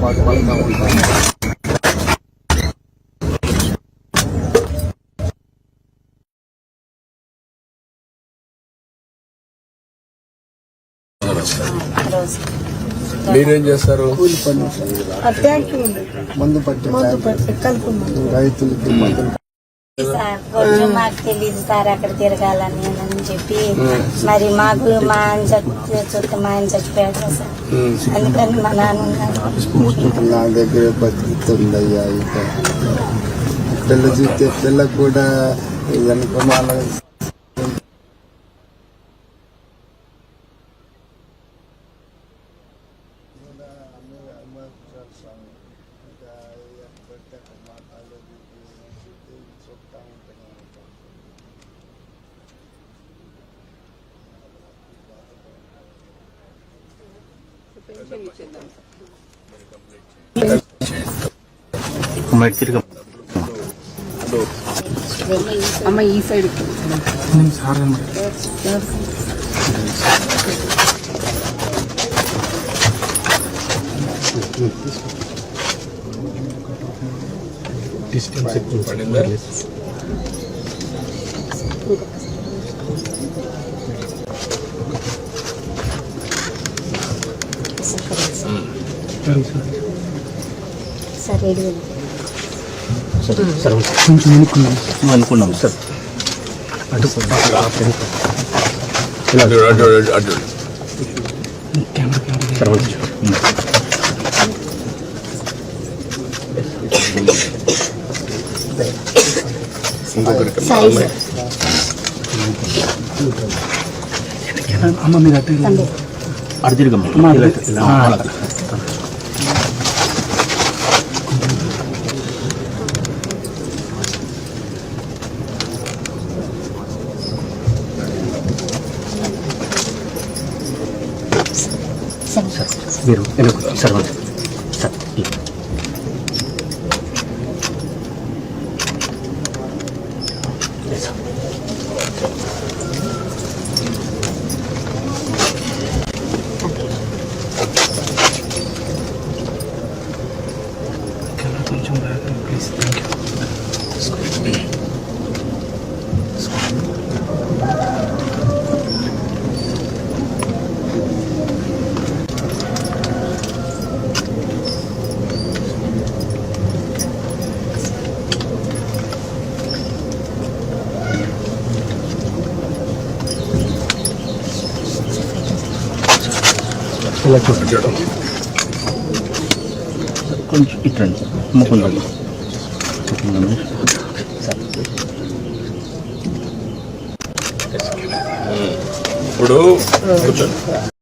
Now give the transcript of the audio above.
పాటుపడుతూ ఉంటాను. మీరేం చేస్తారు? కూలి పని, మందు పట్టి రైతులకి మందులు. కొంచెం మాకు తెలియదు సార్ అక్కడ తిరగాలని అని చెప్పి, మరి మాకు మా ఆయన చూస్తే మా ఆయన చచ్చిపోయాడు సార్, అందుకని మా నాన్న ఉన్నారు. నా దగ్గర బతుకుతుందయ్యా. ఇక పిల్ల చూస్తే పిల్లకు కూడా అనుకున్నాను. అమ్మ ఈ సైడ్ డిస్టెన్స్ ఎక్కువ పడిందా? కొంచెం అనుకున్నాం సార్. అమ్మ మీద అటు తిరగమ్మ. మీరు సార్ సార్ కొంచెం బాగా ప్లీజ్. Thank you. ఇలా చూపించడం కొంచెం ఇట్రండి ముకుందండి. ఇప్పుడు